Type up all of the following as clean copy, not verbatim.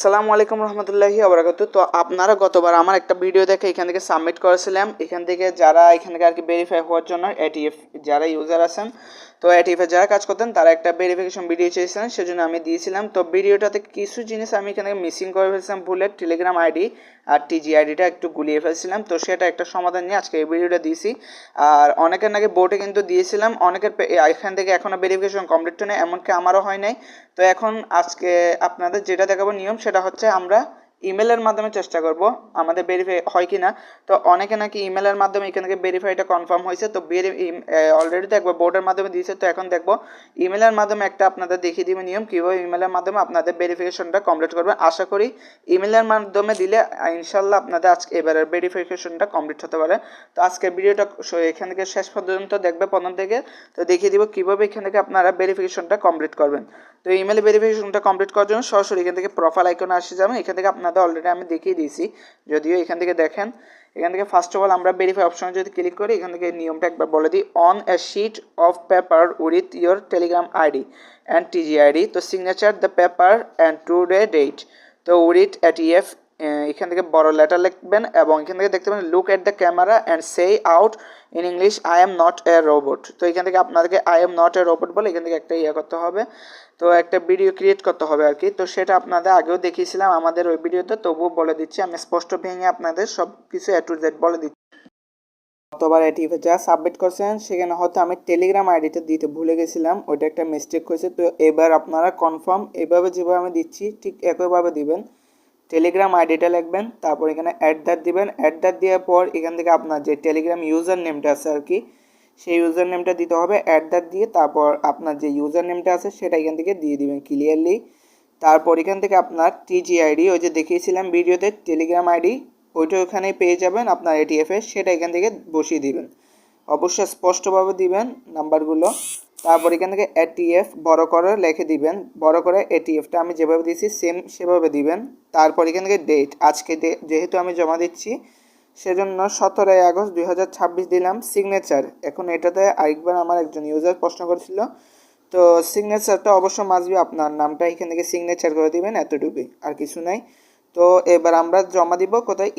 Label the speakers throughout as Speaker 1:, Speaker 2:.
Speaker 1: আসসালামু আলাইকুম রহমতুল্লাহি ওয়া তো আপনারা গতবার আমার একটা ভিডিও দেখে এখান থেকে সাবমিট করেছিলাম। এখান থেকে যারা এখান থেকে আর কি ভেরিফাই হওয়ার জন্য এটিএফ যারা ইউজার আছেন, তো এটিএফে যারা কাজ করতেন তারা একটা ভেরিফিকেশন ভিডিও চেয়েছিলেন, সেজন্য আমি দিয়েছিলাম। তো ভিডিওটাতে কিছু জিনিস আমি এখানে মিসিং করে ফেলছিলাম, ভুলে টেলিগ্রাম আইডি আর টিজি আইডিটা একটু গুলিয়ে ফেলছিলাম। তো সেটা একটা সমাধান নিয়ে আজকে এই ভিডিওটা দিয়েছি। আর অনেকের নাকি বোর্ডে কিন্তু দিয়েছিলাম, অনেকের এখান থেকে এখনও ভেরিফিকেশন কমপ্লিট হয় নাই, এমনকি আমারও হয় নাই। তো এখন আজকে আপনাদের যেটা দেখাবো নিয়ম, সেটা হচ্ছে আমরা ইমেলের মাধ্যমে চেষ্টা করব আমাদের ভেরিফাই হয় কি না। তো অনেকে নাকি ইমেলের মাধ্যমে এখান থেকে ভেরিফাইটা কনফার্ম হয়েছে, তো অলরেডি তো একবার বোর্ডের মাধ্যমে দিয়েছে। তো এখন দেখবো ইমেলের মাধ্যমে একটা আপনাদের দেখিয়ে দিব নিয়ম, কীভাবে ইমেলের মাধ্যমে আপনাদের ভেরিফিকেশনটা কমপ্লিট করবেন। আশা করি ইমেলের মাধ্যমে দিলে ইনশাল্লাহ আপনাদের আজকে এবারের ভেরিফিকেশনটা কমপ্লিট হতে পারে। তো আজকের ভিডিওটা এখান থেকে শেষ পর্যন্ত দেখবে প্রথম থেকে, তো দেখিয়ে দিব কীভাবে এখান থেকে আপনারা ভেরিফিকেশনটা কমপ্লিট করবেন। তো ইমেল ভেরিফিকেশনটা কমপ্লিট করার জন্য সরাসরি এখান থেকে প্রোফাইল আইকনে আসে যাবেন। এখান থেকে আপনাদের অলরেডি আমি দেখিয়ে দিয়েছি, যদিও এখান থেকে দেখেন। এখান থেকে ফার্স্ট অফ অল আমরা ভেরিফাই অপশনে যদি ক্লিক করি, এখান থেকে নিয়মটা একবার বলে দিই। On a sheet of paper with your Telegram ID and TG ID, তো signature the paper and today date, তো উইথ এটিএফ এখান থেকে বড় লেটার লিখবেন এবং এখান থেকে দেখতে পাবেন look at the camera and say out in English I am not a robot. তো এখান থেকে আপনাদেরকে I am not a robot বলে এখান থেকে একটা করতে হবে, তো একটা ভিডিও ক্রিয়েট করতে হবে আর কি। তো সেটা আপনাদের আগেও দেখিয়েছিলাম আমাদের ওই ভিডিওতে, তবুও বলে দিচ্ছি, আমি স্পষ্ট ভেঙে আপনাদের সব কিছু এ টু জেড বলে দিচ্ছি। গতবার এটিএফে যা সাবমিট করছেন সেখানে হয়তো আমি টেলিগ্রাম আইডিটা দিতে ভুলে গেছিলাম, ওইটা একটা মিস্টেক হয়েছে। তো এবার আপনারা কনফার্ম এভাবে যেভাবে আমি দিচ্ছি ঠিক একইভাবে দিবেন। টেলিগ্রাম আইডিটা লিখবেন, তারপর এখানে দিবেন। দেওয়ার পর এখান থেকে আপনার যে টেলিগ্রাম ইউজার নেমটা আছে আর কি, সেই ইউজার নেমটা দিতে হবে। দিয়ে তারপর আপনার যে ইউজার নেমটা আছে সেটা এখান থেকে দিয়ে দিবেন ক্লিয়ারলি। তারপর এখান থেকে আপনার টিজি আইডি, ওই যে দেখিয়েছিলাম ভিডিওতে টেলিগ্রাম আইডি, ওইটা ওখানেই পেয়ে যাবেন আপনার এটিএফে, সেটা এখান থেকে বসিয়ে দিবেন। অবশ্যই স্পষ্টভাবে দিবেন নাম্বারগুলো। তারপর এখান থেকে এটিএফ বড় করে লিখে দিবেন, বড় করে এটিএফটা আমি যেভাবে দিয়েছি সেম সেভাবে দিবেন। তারপর এখান থেকে ডেট, আজকে যেহেতু আমি জমা দিচ্ছি সেজন্য 17 আগস্ট 2026 দিলাম। সিগনেচার, এখন এটাতে আরেকবার আমার একজন ইউজার প্রশ্ন করেছিল, তো সিগনেচারটা অবশ্য মাসবি আপনার নামটা এখান থেকে সিগনেচার করে দিবেন, এতটুকুই, আর কিছু নাই। তো এবার আমরা জমা দিব কোথায়,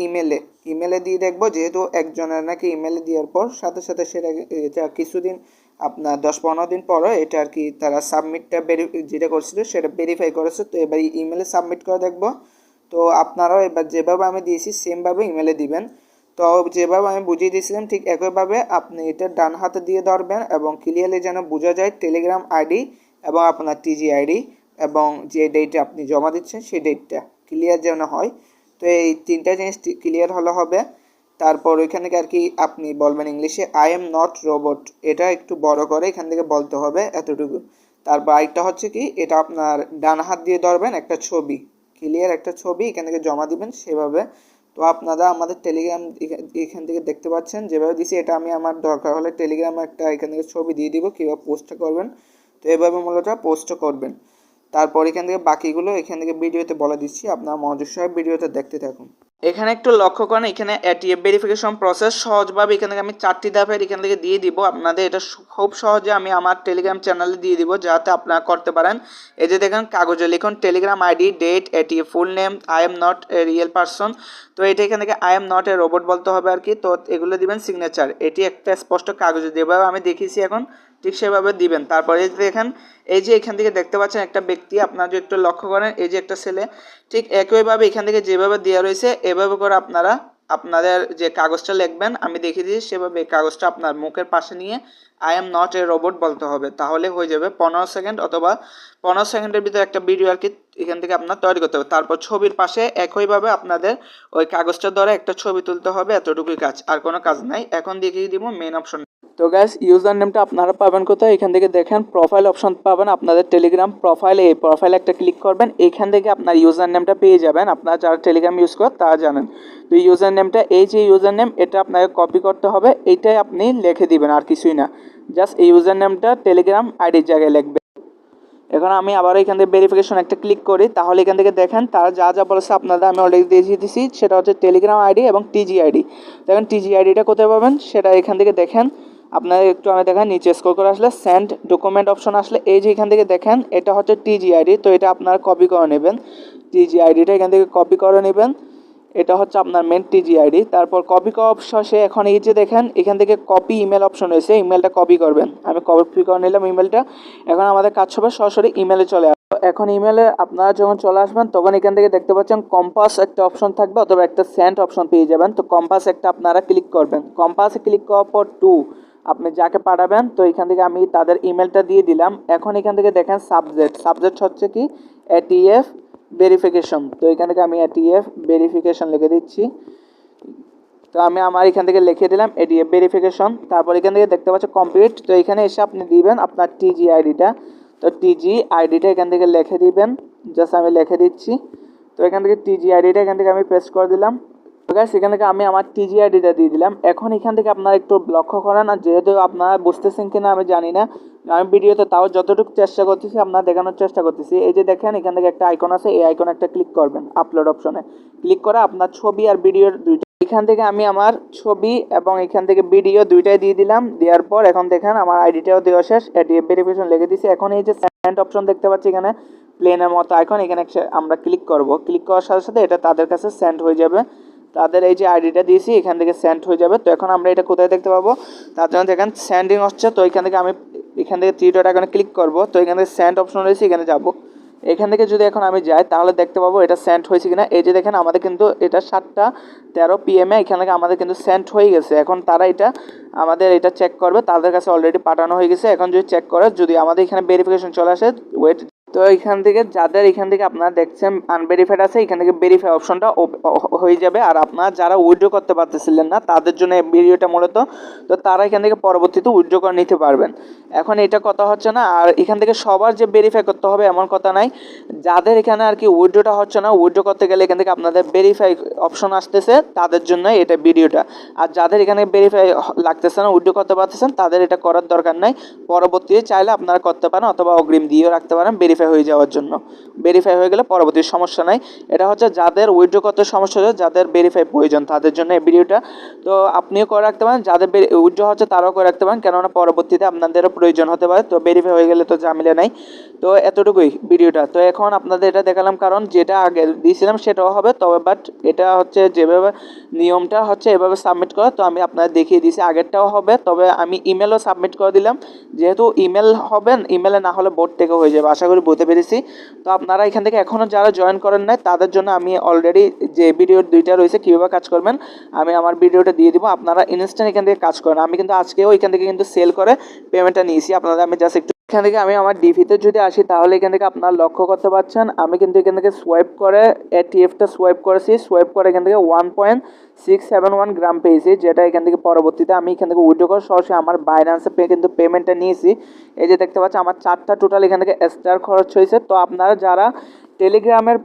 Speaker 1: ইমেলে দিয়ে দেখবো, যেহেতু একজনের নাকি ইমেলে দেওয়ার পর সাথে সাথে সেটা এটা কিছুদিন আপনার 10-15 দিন পরে এটা আর কি তারা সাবমিটটা যেটা করছিল সেটা ভেরিফাই করেছে। তো এবার ইমেলে সাবমিট করে দেখবো। তো আপনারাও এবার যেভাবে আমি দিয়েছি সেমভাবে ইমেলে দিবেন। তো যেভাবে আমি বুঝিয়ে দিয়েছিলাম ঠিক একইভাবে আপনি এটা ডান হাতে দিয়ে ধরবেন এবং ক্লিয়ারলি যেন বোঝা যায় টেলিগ্রাম আইডি এবং আপনার টিজি আইডি এবং যে ডেটে আপনি জমা দিচ্ছেন সেই ডেটটা ক্লিয়ার যেন হয়। তো এই তিনটা জিনিস ক্লিয়ার হলে হবে। তারপর ওইখান থেকে আর কি আপনি বলবেন ইংলিশে আই এম নট রোবট, এটা একটু বড় করে এখান থেকে বলতে হবে, এতটুকু। তারপর আরেকটা হচ্ছে কি, এটা আপনার ডান হাত দিয়ে ধরবেন, একটা ছবি ক্লিয়ার একটা ছবি এখান থেকে জমা দিবেন সেভাবে। তো আপনারা আমাদের টেলিগ্রাম এখান থেকে দেখতে পাচ্ছেন যেভাবে দিছি, এটা আমি আমার দরকার হলে টেলিগ্রামে একটা এখান থেকে ছবি দিয়ে দিব কীভাবে পোস্ট করবেন। তো এভাবে মূলত পোস্ট করবেন। তারপর এখান থেকে বাকিগুলো এখান থেকে ভিডিওতে বলে দিচ্ছি, আপনার মনোযোগ সহ ভিডিওতে দেখতে থাকুন। এখানে একটু লক্ষ্য করেন, এখানে এটিএফ ভেরিফিকেশন প্রসেস সহজভাবে এখান থেকে আমি 4টি ধাপের এখান থেকে দিয়ে দিব আপনাদের। এটা খুব সহজে আমি আমার টেলিগ্রাম চ্যানেলে দিয়ে দিব যাতে আপনারা করতে পারেন। এই যে দেখেন কাগজে লিখুন Telegram ID, date, ATF full name, I am not a real person. তো এটা এখান থেকে I am not a robot বলতে হবে আর কি। তো এগুলো দিবেন সিগনেচার, এটি একটা স্পষ্ট কাগজে যেভাবে আমি দেখিয়েছি এখন ঠিক সেভাবে দিবেন। তারপরে দেখেন এই যে এখান থেকে দেখতে পাচ্ছেন একটা ব্যক্তি, আপনারা যদি একটু লক্ষ্য করেন এই যে একটা ছেলে, ঠিক একইভাবে এখান থেকে যেভাবে দেওয়া রয়েছে এভাবে করে আপনারা আপনাদের যে কাগজটা লিখবেন আমি দেখিয়ে দিয়েছি সেভাবে এই কাগজটা আপনার মুখের পাশে নিয়ে I am not a robot বলতে হবে, তাহলে হয়ে যাবে। 15 সেকেন্ড অথবা 15 সেকেন্ডের ভিতরে একটা ভিডিও আর কি এখান থেকে আপনার তৈরি করতে হবে। তারপর ছবির পাশে একইভাবে আপনাদের ওই কাগজটা ধরে একটা ছবি তুলতে হবে, এতটুকুই কাজ, আর কোনো কাজ নাই। এখন দেখিয়ে দিব মেইন অপশন। তো গাইস ইউজার নেমটা আপনারা পাবেন কোথায়, এখান থেকে দেখেন প্রোফাইল অপশন পাবেন আপনাদের টেলিগ্রাম প্রোফাইলে, এই প্রোফাইলে একটা ক্লিক করবেন, এখান থেকে আপনার ইউজার নেমটা পেয়ে যাবেন। আপনারা যারা টেলিগ্রাম ইউজ করেন তারা জানেন। তো ইউজার নেমটা, এই যে ইউজার নেম এটা আপনাকে কপি করতে হবে, এইটাই আপনি লিখে দিবেন, আর কিছুই না। জাস্ট এই ইউজার নেমটা টেলিগ্রাম আইডির জায়গায় লিখবেন। এখন আমি আবার এখান থেকে ভেরিফিকেশন একটা ক্লিক করি, তাহলে এখান থেকে দেখেন তারা যা যা বলেছে আপনাদের আমি অলরেডি দিয়ে দিয়েছি, সেটা হচ্ছে টেলিগ্রাম আইডি এবং টিজি আইডি। দেখেন টিজি আইডিটা কোথায় পাবেন সেটা এখান থেকে দেখেন আপনাদের একটু আমি দেখেন নিচে স্ক্রল করে আসলে সেন্ড ডকুমেন্ট অপশন আসলে এই যে এখান থেকে দেখেন এটা হচ্ছে টিজিআইডি, তো এটা আপনারা কপি করে নেবেন। টিজিআইডিটা এখান থেকে কপি করে নেবেন, এটা হচ্ছে আপনার মেন টিজিআইডি। তারপর কপি করা শেষে এখন এই যে দেখেন এখান থেকে কপি ইমেল অপশন রয়েছে, ইমেলটা কপি করবেন। আমি কপি করে নিলাম ইমেলটা। এখন আমাদের কাজ হবে সরাসরি ইমেলে চলে আসবে। এখন ইমেলে আপনারা যখন চলে আসবেন তখন এখান থেকে দেখতে পাচ্ছেন কম্পাস একটা অপশন থাকবে অথবা একটা সেন্ড অপশন পেয়ে যাবেন। তো কম্পাস একটা আপনারা ক্লিক করবেন। কম্পাসে ক্লিক করার পর আপনি যাকে পাঠাবেন, তো এখান থেকে আমি তাদের ইমেলটা দিয়ে দিলাম। এখন এখান থেকে দেখেন সাবজেক্ট হচ্ছে কি এটিএফ ভেরিফিকেশন। তো এখান থেকে আমি এটিএফ ভেরিফিকেশন লিখে দিচ্ছি। তো আমি আমার এখান থেকে লিখে দিলাম এটিএফ ভেরিফিকেশন। তারপর এখান থেকে দেখতে পাচ্ছেন কমপ্লিট। তো এখানে এসে আপনি দিবেন আপনার টিজি আইডিটা। তো টিজি আইডিটা এখান থেকে লিখে দিবেন, জাস্ট আমি লিখে দিচ্ছি। তো এখান থেকে টিজি আইডিটা এখান থেকে আমি পেস্ট করে দিলাম। তো গাইস এখান থেকে আমি আমার টিজি আইডিটা দিয়ে দিলাম। এখন এখান থেকে আপনারা একটু লক্ষ্য করেন, আর যেহেতু আপনারা বুঝতেছেন কিনা আমি জানি না, আমি ভিডিওতে তাও যতটুকু চেষ্টা করতেছি আপনারা দেখানোর চেষ্টা করতেছি। এই যে দেখেন এখান থেকে একটা আইকন আছে, এই আইকন একটা ক্লিক করবেন, আপলোড অপশনে ক্লিক করে আপনার ছবি আর ভিডিওর দুইটা, এখান থেকে আমি আমার ছবি এবং এখান থেকে ভিডিও দুইটাই দিয়ে দিলাম। দেওয়ার পর এখন দেখেন আমার আইডিটাও দেওয়া শেষ, এটিএফ ভেরিফিকেশন লিখে দিয়েছি। এখন এই যে সেন্ড অপশন দেখতে পাচ্ছি এখানে প্লেনের মতো আইকন, এখানে আমরা ক্লিক করব। ক্লিক করার সাথে সাথে এটা তাদের কাছে সেন্ড হয়ে যাবে। তাদের এই যে আইডিটা দিয়েছি এখান থেকে সেন্ড হয়ে যাবে। তো এখন আমরা এটা কোথায় দেখতে পাবো, তার জন্য দেখেন সেন্ডিং হচ্ছে। তো এখান থেকে আমি এখান থেকে 3 ডট আইকনে ক্লিক করব। তো এখান থেকে সেন্ড অপশন রয়েছে, এখানে যাব। এখান থেকে যদি এখন আমি যাই তাহলে দেখতে পাবো এটা সেন্ড হয়েছে কিনা। এই যে দেখেন আমাদের কিন্তু এটা 7:13 PM এখান থেকে আমাদের কিন্তু সেন্ড হয়ে গেছে। এখন তারা এটা আমাদের এটা চেক করবে, তাদের কাছে অলরেডি পাঠানো হয়ে গেছে। এখন যদি চেক করে যদি আমাদের এখানে ভেরিফিকেশন চলে আসে, ওয়েট। তো এখান থেকে যাদের এখান থেকে আপনারা দেখছেন আনভেরিফাইড আছে, এখান থেকে ভেরিফাই অপশনটা হয়ে যাবে। আর আপনারা যারা উইথড্র করতে পারতেছিলেন না তাদের জন্য এই ভিডিওটা মূলত, তো তারা এখান থেকে পরবর্তীতে উইথড্র করে নিতে পারবেন। এখন এটা কথা হচ্ছে না, আর এখান থেকে সবার যে ভেরিফাই করতে হবে এমন কথা নাই। যাদের এখানে আর কি উইথড্রটা হচ্ছে না, উইথড্র করতে গেলে এখান থেকে আপনাদের ভেরিফাই অপশন আসতেছে, তাদের জন্য এটা ভিডিওটা। আর যাদের এখানে ভেরিফাই লাগতেছে না, উইথড্র করতে পারতেছেন, তাদের এটা করার দরকার নাই। পরবর্তীতে চাইলে আপনারা করতে পারেন অথবা অগ্রিম দিয়েও রাখতে পারেন ভেরিফাই হয়ে যাওয়ার জন্য। ভেরিফাই হয়ে গেলে পরবর্তী সমস্যা নাই। এটা হচ্ছে যাদের উইথড্র করতে সমস্যা হচ্ছে, যাদের ভেরিফাই প্রয়োজন তাদের জন্য এই ভিডিওটা। তো আপনিও করে রাখতে পারেন, যাদের উইথড্র হচ্ছে তারাও করে রাখতে পারেন, কেননা পরবর্তীতে আপনাদেরও প্রয়োজন হতে পারে। তো ভেরিফাই হয়ে গেলে তো ঝামেলা নাই। তো এতটুকুই ভিডিওটা। তো এখন আপনাদের এটা দেখালাম, কারণ যেটা আগে দিয়েছিলাম সেটাও হবে, তবে বাট এটা হচ্ছে যেভাবে নিয়মটা হচ্ছে এভাবে সাবমিট করা। তো আমি আপনাদের দেখিয়ে দিয়েছি, আগেরটাও হবে, তবে আমি ইমেলও সাবমিট করে দিলাম। যেহেতু ইমেল হবেন, ইমেলে না হলে বোর্ড থেকে হয়ে যাবে, আশা করি বলতে পেরেছি। তো আপনারা এখান থেকে এখনও যারা জয়েন করেন নাই তাদের জন্য আমি অলরেডি যে ভিডিওর 2টা রয়েছে কীভাবে কাজ করবেন আমি আমার ভিডিওটা দিয়ে দিব, আপনারা ইনস্ট্যান্ট এখান থেকে কাজ করেন। আমি কিন্তু আজকেও এখান থেকে কিন্তু সেল করে পেমেন্টটা নিয়েছি। আপনাদের আমি জাস্ট একটু এখান থেকে আমি আমার ডিভিতে যদি আসি তাহলে এখান থেকে আপনারা লক্ষ্য করতে পারছেন আমি কিন্তু এখান থেকে সোয়াইপ করে এটিএফটা সোয়াইপ করেছি। সোয়াইপ করে এখান থেকে 1.671 গ্রাম পেয়েছি, যেটা এখান থেকে পরবর্তীতে আমি এখান থেকে উইথড্র করে সরাসরি আমার বাইন্যান্সে কিন্তু পেমেন্টটা নিয়েছি। এই যে দেখতে পাচ্ছি আমার 4টা টোটাল এখান থেকে স্টার খরচ হয়েছে। তো আপনারা যারা টেলিগ্রামের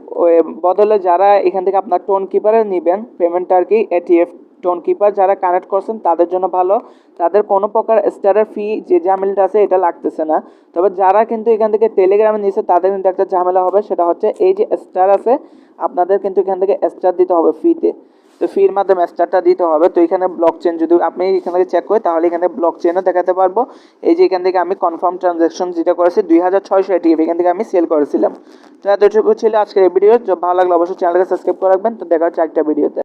Speaker 1: বদলে যারা এখান থেকে আপনার টোন কিপারে নেবেন পেমেন্টটা আর কি, এটিএফ টোন কিপার যারা কানেক্ট করছেন তাদের জন্য ভালো, তাদের কোনো প্রকার স্টারের ফি যে ঝামেলাটা আছে এটা লাগতেছে না। তবে যারা কিন্তু এখান থেকে টেলিগ্রামে নিচ্ছে তাদের কিন্তু একটা ঝামেলা হবে, সেটা হচ্ছে এই যে স্টার আছে আপনাদের কিন্তু এখান থেকে স্টার দিতে হবে ফ্রিতে। তো ফির মাধ্যমে স্টারটা দিতে হবে। তো এখানে ব্লক চেন যদি আপনি এখান থেকে চেক করেন তাহলে এখানে ব্লক চেনও দেখাতে পারবো। এই যে এখান থেকে আমি কনফার্ম ট্রানজ্যাকশন যেটা করেছি 2600 এটিএফ এখান থেকে আমি সেল করেছিলাম। তো এতটুকু ছিল আজকের এই ভিডিও। ভালো লাগলে অবশ্যই চ্যানেলকে সাবস্ক্রাইব করে রাখবেন। তো দেখা হচ্ছে একটা ভিডিওতে।